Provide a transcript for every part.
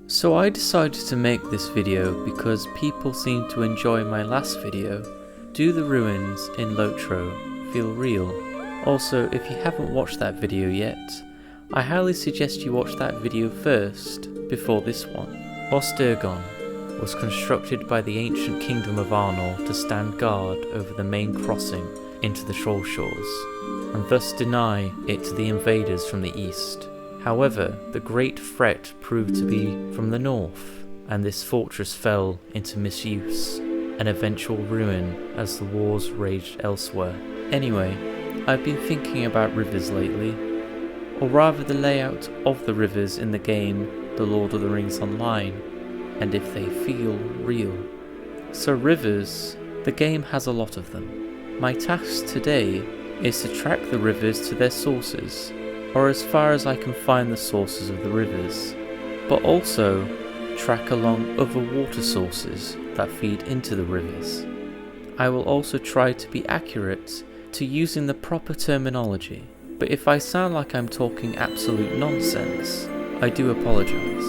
So I decided to make this video because people seem to enjoy my last video, Do the Ruins in Lotro Feel Real? Also, if you haven't watched that video yet, I highly suggest you watch that video first, before this one. Ostergon was constructed by the ancient kingdom of Arnor to stand guard over the main crossing into the Troll Shores, and thus deny it to the invaders from the east. However, the great threat proved to be from the north, and this fortress fell into misuse, an eventual ruin as the wars raged elsewhere. Anyway, I've been thinking about rivers lately, or rather the layout of the rivers in the game The Lord of the Rings Online, and if they feel real. So rivers, the game has a lot of them. My task today is to track the rivers to their sources, or as far as I can find the sources of the rivers, but also track along other water sources that feed into the rivers. I will also try to be accurate to using the proper terminology, but if I sound like I'm talking absolute nonsense, I do apologise.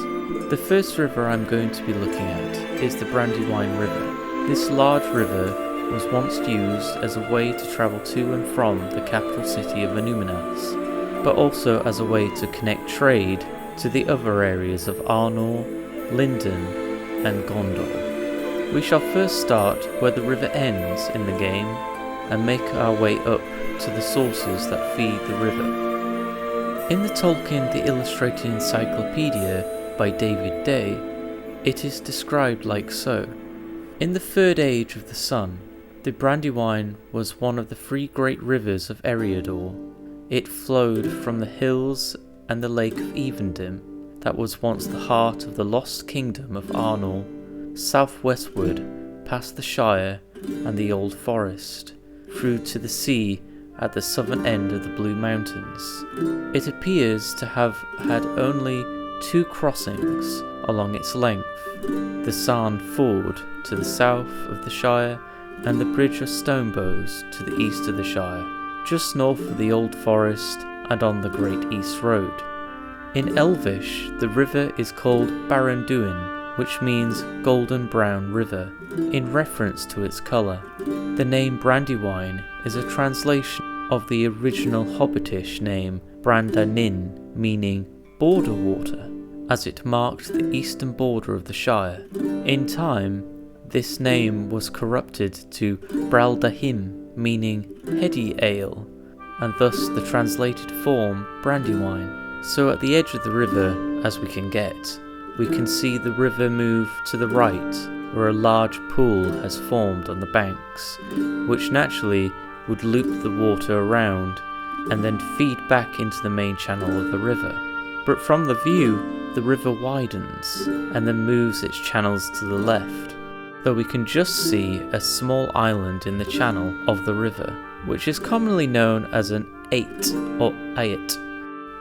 The first river I'm going to be looking at is the Brandywine River. This large river was once used as a way to travel to and from the capital city of Illuminats, but also as a way to connect trade to the other areas of Arnor, Lindon and Gondor. We shall first start where the river ends in the game and make our way up to the sources that feed the river. In the Tolkien The Illustrated Encyclopedia by David Day, it is described like so. In the third age of the sun, the Brandywine was one of the three great rivers of Eriador. It flowed from the hills and the lake of Evendim, that was once the heart of the lost kingdom of Arnor, southwestward past the Shire and the Old Forest, through to the sea at the southern end of the Blue Mountains. It appears to have had only two crossings along its length, the Sarn Ford to the south of the Shire and the Bridge of Stonebows to the east of the Shire, just north of the Old Forest and on the Great East Road. In Elvish, the river is called Baranduin, which means golden brown river, in reference to its colour. The name Brandywine is a translation of the original Hobbitish name Brandanin, meaning border water, as it marked the eastern border of the Shire. In time, this name was corrupted to Braldahim, meaning heady ale, and thus the translated form Brandywine. So at the edge of the river, as we can get, we can see the river move to the right, where a large pool has formed on the banks, which naturally would loop the water around and then feed back into the main channel of the river. But from the view, the river widens and then moves its channels to the left, though we can just see a small island in the channel of the river, which is commonly known as an ait or ayat.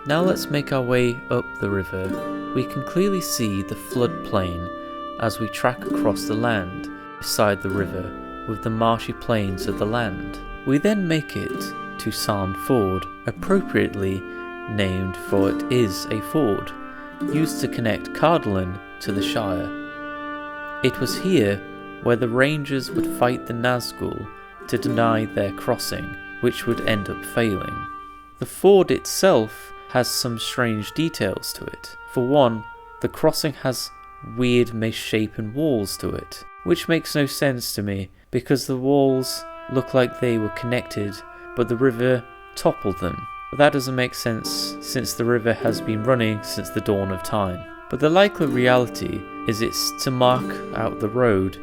Now let's make our way up the river. We can clearly see the floodplain as we track across the land beside the river with the marshy plains of the land. We then make it to Sarn Ford, appropriately named for it is a ford, used to connect Cardolan to the Shire. It was here where the Rangers would fight the Nazgul to deny their crossing, which would end up failing. The ford itself has some strange details to it. For one, the crossing has weird misshapen walls to it, which makes no sense to me because the walls look like they were connected, but the river toppled them. But that doesn't make sense since the river has been running since the dawn of time. But the likely reality is it's to mark out the road,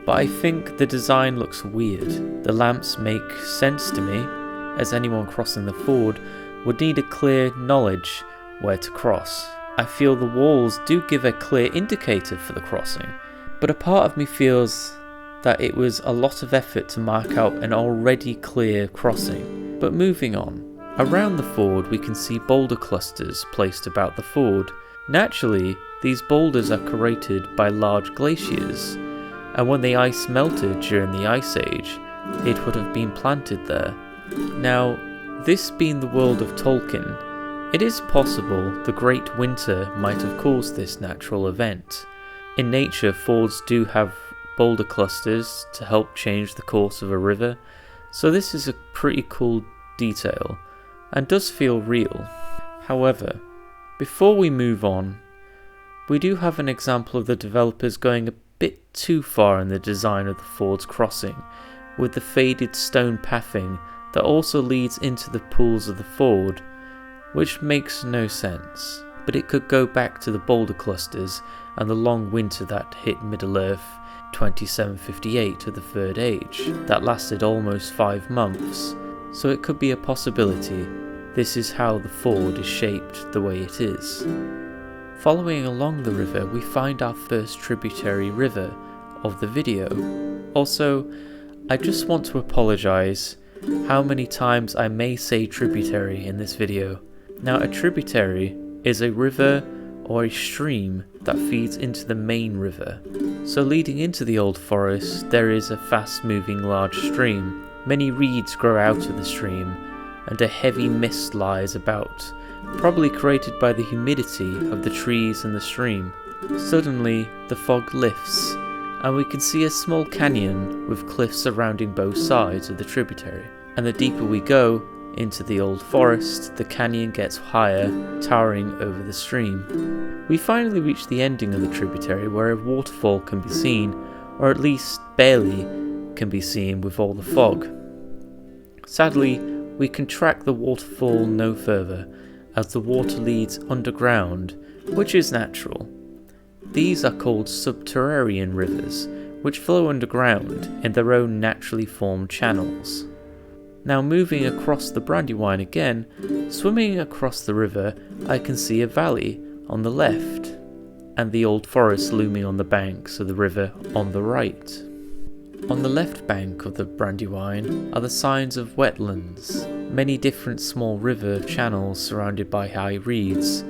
but I think the design looks weird. The lamps make sense to me, as anyone crossing the ford would need a clear knowledge where to cross. I feel the walls do give a clear indicator for the crossing, but a part of me feels that it was a lot of effort to mark out an already clear crossing. But moving on. Around the ford we can see boulder clusters placed about the ford. Naturally, these boulders are created by large glaciers, and when the ice melted during the Ice Age, it would have been planted there. Now, this being the world of Tolkien, It is possible the Great Winter might have caused this natural event. In nature, fords do have boulder clusters to help change the course of a river, so this is a pretty cool detail and does feel real. However, before we move on, we do have an example of the developers going a bit too far in the design of the ford's crossing, with the faded stone pathing that also leads into the pools of the ford, which makes no sense, but it could go back to the boulder clusters and the long winter that hit Middle-earth 2758 of the Third Age, that lasted almost 5 months, so it could be a possibility this is how the ford is shaped the way it is. Following along the river, we find our first tributary river of the video. Also, I just want to apologise how many times I may say tributary in this video. Now, a tributary is a river or a stream that feeds into the main river. So leading into the Old Forest, there is a fast-moving large stream. Many reeds grow out of the stream, and a heavy mist lies about, probably created by the humidity of the trees and the stream. Suddenly, the fog lifts, and we can see a small canyon with cliffs surrounding both sides of the tributary. And the deeper we go into the Old Forest, the canyon gets higher, towering over the stream. We finally reach the ending of the tributary where a waterfall can be seen, or at least barely can be seen with all the fog. Sadly, we can track the waterfall no further, as the water leads underground, which is natural. These are called subterranean rivers, which flow underground in their own naturally formed channels. Now moving across the Brandywine again, swimming across the river, I can see a valley on the left, and the Old Forest looming on the banks of the river on the right. On the left bank of the Brandywine are the signs of wetlands, many different small river channels surrounded by high reeds,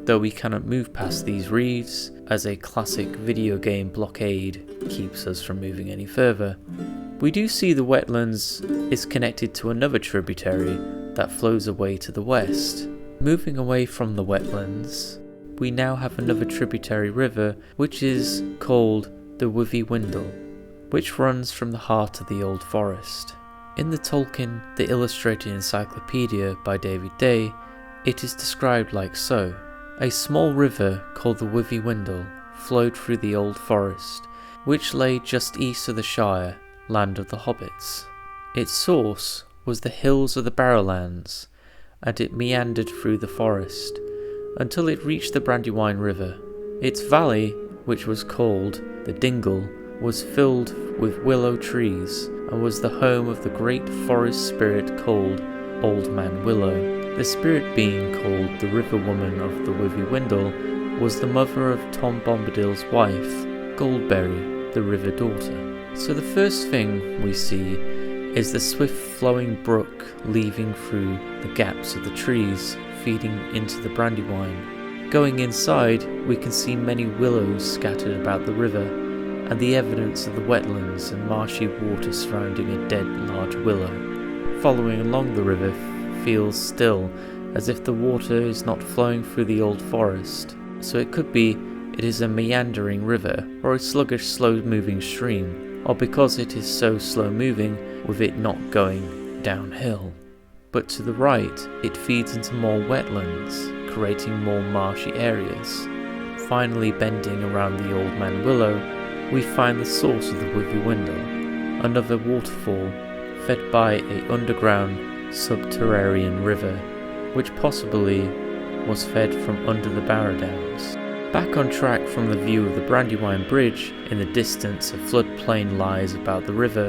though we cannot move past these reeds, as a classic video game blockade keeps us from moving any further. We do see the wetlands is connected to another tributary that flows away to the west. Moving away from the wetlands, we now have another tributary river which is called the Withywindle, which runs from the heart of the Old Forest. In the Tolkien The Illustrated Encyclopedia by David Day, it is described like so. A small river called the Withywindle flowed through the Old Forest, which lay just east of the Shire, land of the hobbits. Its source was the hills of the Barrowlands, and it meandered through the forest until it reached the Brandywine River. Its valley, which was called the Dingle, was filled with willow trees and was the home of the great forest spirit called Old Man Willow. The spirit being called the River Woman of the Withywindle was the mother of Tom Bombadil's wife, Goldberry, the River Daughter. So the first thing we see is the swift flowing brook leaving through the gaps of the trees, feeding into the Brandywine. Going inside, we can see many willows scattered about the river, and the evidence of the wetlands and marshy water surrounding a dead large willow. Following along the river feels still, as if the water is not flowing through the Old Forest, so it could be it is a meandering river, or a sluggish slow-moving stream, or because it is so slow-moving with it not going downhill. But to the right, it feeds into more wetlands, creating more marshy areas. Finally bending around the Old Man Willow, we find the source of the Withywindle, another waterfall fed by a underground subterranean river, which possibly was fed from under the Barrow-downs. Back on track from the view of the Brandywine Bridge, in the distance a floodplain lies about the river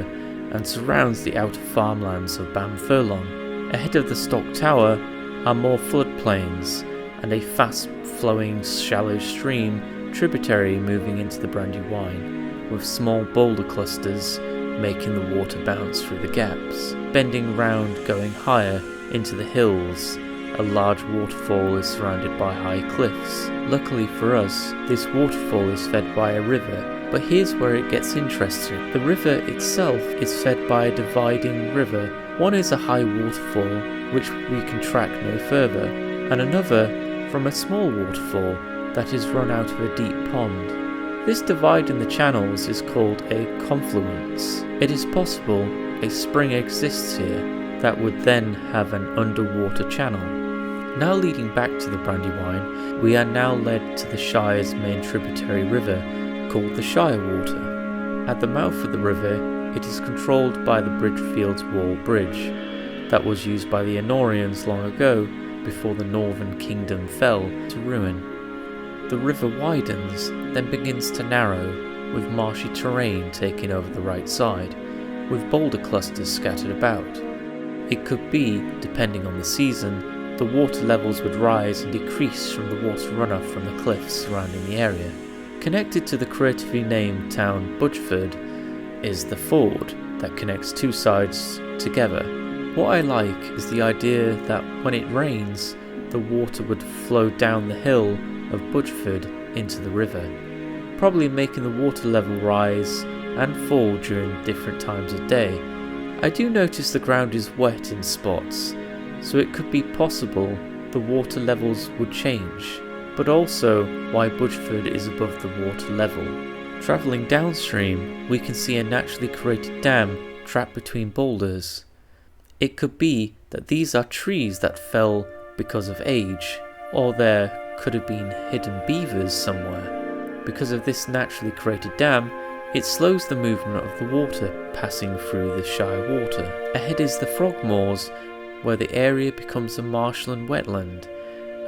and surrounds the outer farmlands of Bam Furlong. Ahead of the Stock Tower are more floodplains and a fast-flowing shallow stream tributary moving into the Brandywine, with small boulder clusters making the water bounce through the gaps. Bending round, going higher into the hills, a large waterfall is surrounded by high cliffs. Luckily for us, this waterfall is fed by a river, but here's where it gets interesting. The river itself is fed by a dividing river. One is a high waterfall, which we can track no further, and another from a small waterfall that is run out of a deep pond. This divide in the channels is called a confluence. It is possible a spring exists here that would then have an underwater channel. Now leading back to the Brandywine, we are now led to the Shire's main tributary river called the Shire Water. At the mouth of the river, it is controlled by the Bridgefields Wall Bridge that was used by the Honorians long ago before the Northern Kingdom fell to ruin. The river widens, then begins to narrow, with marshy terrain taking over the right side, with boulder clusters scattered about. It could be, depending on the season, the water levels would rise and decrease from the water runoff from the cliffs surrounding the area. Connected to the creatively named town Budgeford is the ford that connects two sides together. What I like is the idea that when it rains, the water would flow down the hill of Budgeford into the river, probably making the water level rise and fall during different times of day. I do notice the ground is wet in spots, so it could be possible the water levels would change, but also why Budgeford is above the water level. Travelling downstream, we can see a naturally created dam trapped between boulders. It could be that these are trees that fell because of age, or there could have been hidden beavers somewhere. Because of this naturally created dam, it slows the movement of the water passing through the Shire Water. Ahead is the Frog Moors, where the area becomes a marshland wetland,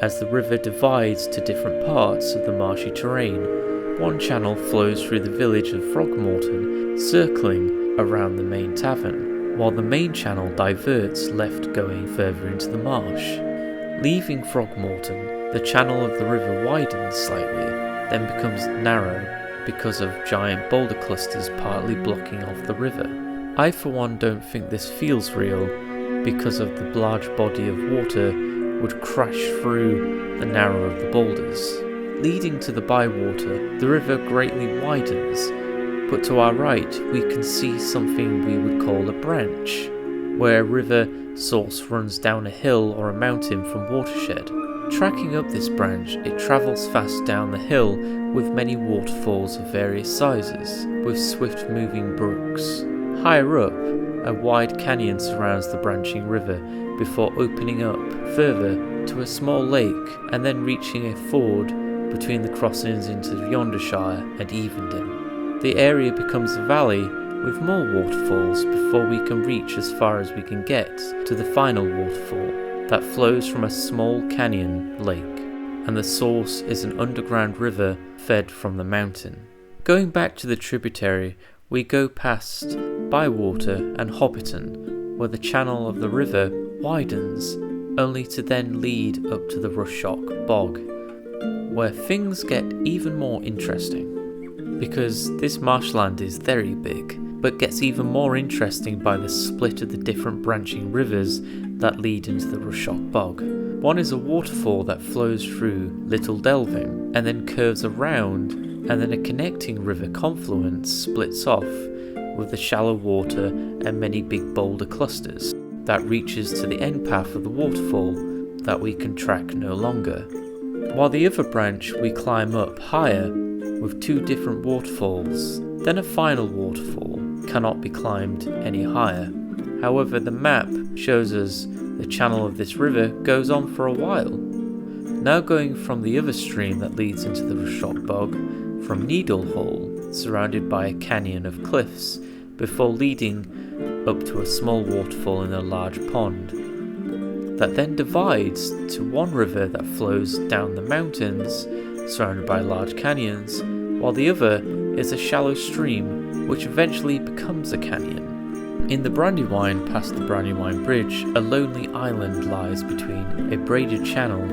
as the river divides to different parts of the marshy terrain. One channel flows through the village of Frogmorton, circling around the main tavern, while the main channel diverts left going further into the marsh. Leaving Frogmorton, the channel of the river widens slightly, then becomes narrow because of giant boulder clusters partly blocking off the river. I for one don't think this feels real because of the large body of water would crash through the narrow of the boulders. Leading to the bywater, the river greatly widens, but to our right we can see something we would call a branch, where a river source runs down a hill or a mountain from watershed. Tracking up this branch, it travels fast down the hill with many waterfalls of various sizes, with swift moving brooks. Higher up, a wide canyon surrounds the branching river before opening up further to a small lake and then reaching a ford between the crossings into Yondershire and Evendon. The area becomes a valley with more waterfalls before we can reach as far as we can get to the final waterfall that flows from a small canyon lake, and the source is an underground river fed from the mountain. Going back to the tributary, we go past Bywater and Hobbiton, where the channel of the river widens, only to then lead up to the Rushock Bog, where things get even more interesting, because this marshland is very big, but gets even more interesting by the split of the different branching rivers that lead into the Rushock Bog. One is a waterfall that flows through Little Delving and then curves around, and then a connecting river confluence splits off with the shallow water and many big boulder clusters that reaches to the end path of the waterfall that we can track no longer. While the other branch we climb up higher with two different waterfalls, then a final waterfall cannot be climbed any higher. However, the map shows us the channel of this river goes on for a while. Now going from the other stream that leads into the Rushock Bog, from Needle Hole, surrounded by a canyon of cliffs, before leading up to a small waterfall in a large pond, that then divides to one river that flows down the mountains, surrounded by large canyons, while the other is a shallow stream which eventually becomes a canyon. In the Brandywine, past the Brandywine Bridge, a lonely island lies between a braided channel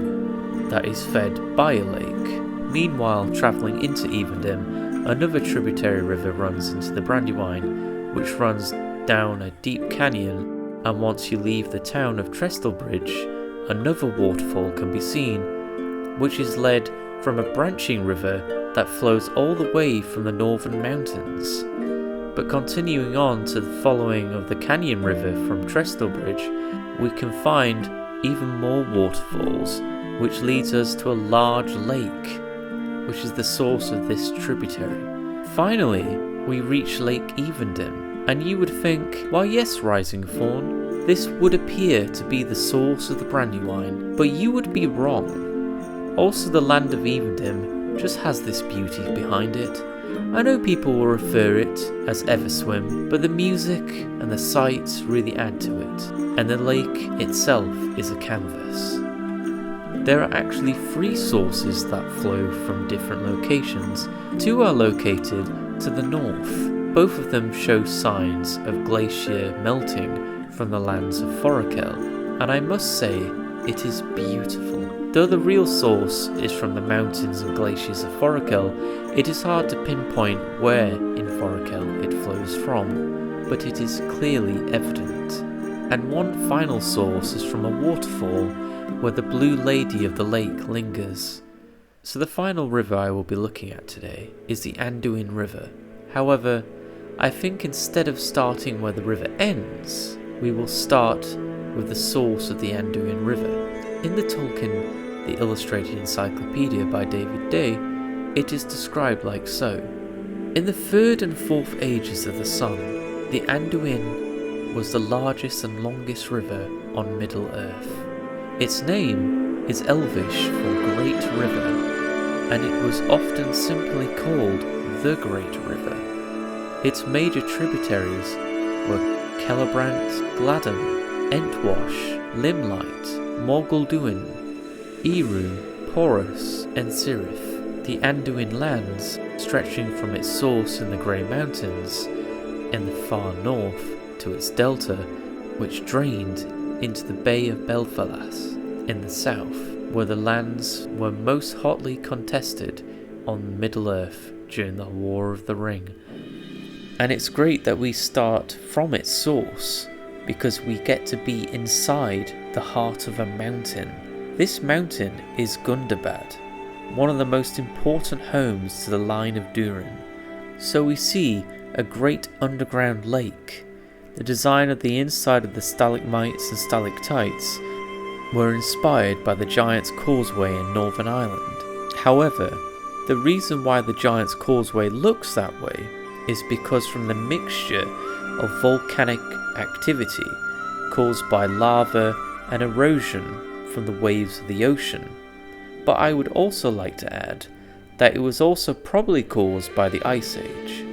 that is fed by a lake. Meanwhile, travelling into Evendon, another tributary river runs into the Brandywine, which runs down a deep canyon, and once you leave the town of Trestlebridge, another waterfall can be seen, which is led from a branching river that flows all the way from the northern mountains. But continuing on to the following of the Canyon River from Trestlebridge, we can find even more waterfalls which leads us to a large lake, which is the source of this tributary. Finally, we reach Lake Evendom, and you would think, well yes, Rising Fawn, this would appear to be the source of the Brandywine, but you would be wrong. Also, the land of Evendom just has this beauty behind it. I know people will refer it as Everswim, but the music and the sights really add to it, and the lake itself is a canvas. There are actually 3 sources that flow from different locations. 2 are located to the north. Both of them show signs of glacier melting from the lands of Forakel, and I must say, it is beautiful. Though the real source is from the mountains and glaciers of Forakel, it is hard to pinpoint where in Forakel it flows from, but it is clearly evident. And one final source is from a waterfall where the Blue Lady of the Lake lingers. So the final river I will be looking at today is the Anduin River. However, I think instead of starting where the river ends, we will start with the source of the Anduin River. In the Tolkien, the Illustrated Encyclopedia by David Day, it is described like so. In the 3rd and 4th ages of the sun, the Anduin was the largest and longest river on Middle-earth. Its name is Elvish for Great River, and it was often simply called the Great River. Its major tributaries were Celebrant, Gladden, Entwash, Limelight, Morgulduin, Eru, Porus, and Sirith. The Anduin lands, stretching from its source in the Grey Mountains in the far north to its delta, which drained into the Bay of Belfalas in the south, where the lands were most hotly contested on Middle-earth during the War of the Ring. And it's great that we start from its source, because we get to be inside the heart of a mountain. This mountain is Gundabad, one of the most important homes to the line of Durin. So we see a great underground lake. The design of the inside of the stalagmites and stalactites were inspired by the Giant's Causeway in Northern Ireland. However, the reason why the Giant's Causeway looks that way is because from the mixture of volcanic activity caused by lava and erosion from the waves of the ocean. But I would also like to add that it was also probably caused by the Ice Age.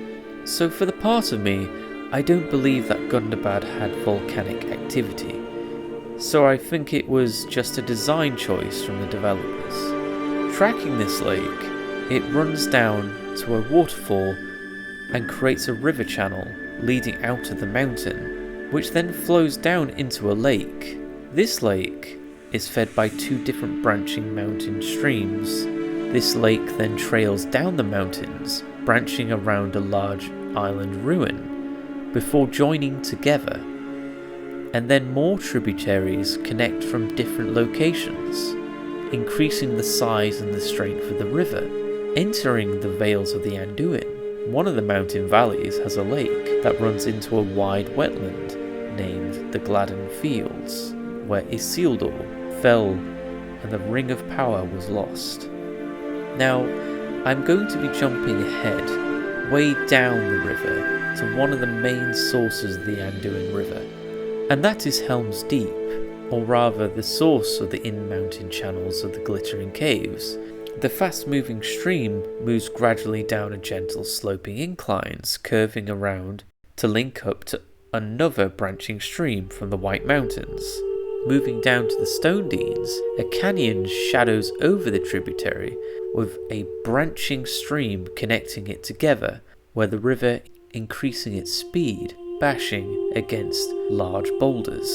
So for the part of me, I don't believe that Gundabad had volcanic activity. So I think it was just a design choice from the developers. Tracking this lake, it runs down to a waterfall and creates a river channel leading out of the mountain, which then flows down into a lake. This lake is fed by 2 different branching mountain streams. This lake then trails down the mountains, branching around a large island ruin, before joining together. And then more tributaries connect from different locations, increasing the size and the strength of the river. Entering the Vales of the Anduin, one of the mountain valleys has a lake that runs into a wide wetland named the Gladden Fields, where Isildur fell and the Ring of Power was lost. Now, I'm going to be jumping ahead, way down the river, to one of the main sources of the Anduin River, and that is Helm's Deep, or rather the source of the in-mountain channels of the Glittering Caves. The fast-moving stream moves gradually down a gentle sloping inclines, curving around to link up to another branching stream from the White Mountains. Moving down to the Stone Deans, a canyon shadows over the tributary with a branching stream connecting it together, where the river increasing its speed, bashing against large boulders.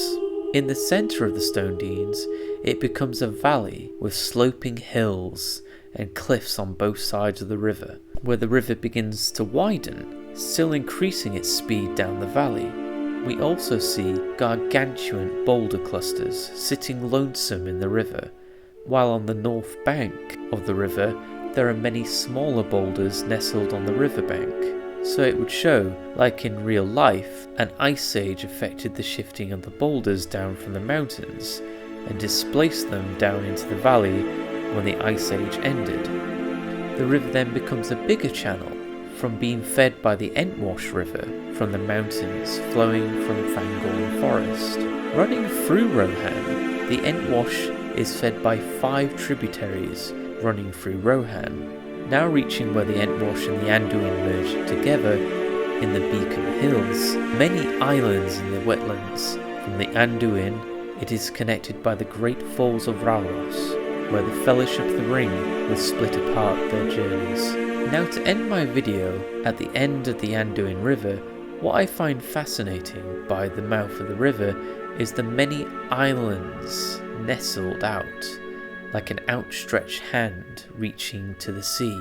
In the centre of the Stone Deans, it becomes a valley with sloping hills and cliffs on both sides of the river, where the river begins to widen, still increasing its speed down the valley. We also see gargantuan boulder clusters sitting lonesome in the river, while on the north bank of the river there are many smaller boulders nestled on the riverbank. So it would show, like in real life, an ice age affected the shifting of the boulders down from the mountains, and displaced them down into the valley when the Ice Age ended. The river then becomes a bigger channel, from being fed by the Entwash River from the mountains flowing from Fangorn Forest. Running through Rohan, the Entwash is fed by 5 tributaries running through Rohan, now reaching where the Entwash and the Anduin merge together in the Beacon Hills. Many islands in the wetlands. From the Anduin, it is connected by the Great Falls of Ralros, where the Fellowship of the Ring will split apart their journeys. Now, to end my video, at the end of the Anduin River, what I find fascinating by the mouth of the river is the many islands nestled out, like an outstretched hand reaching to the sea.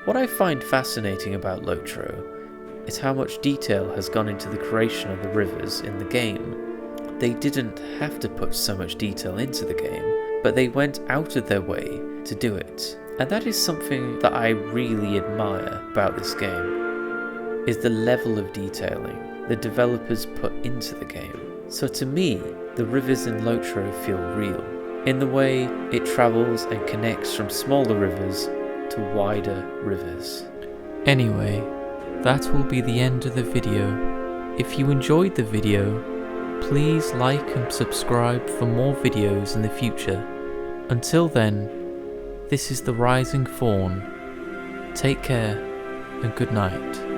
What I find fascinating about Lotro is how much detail has gone into the creation of the rivers in the game. They didn't have to put so much detail into the game, but they went out of their way to do it. And that is something that I really admire about this game, is the level of detailing the developers put into the game. So to me, the rivers in Lotro feel real, in the way it travels and connects from smaller rivers to wider rivers. Anyway, that will be the end of the video. If you enjoyed the video, please like and subscribe for more videos in the future. Until then, this is the Rising Fawn. Take care and good night.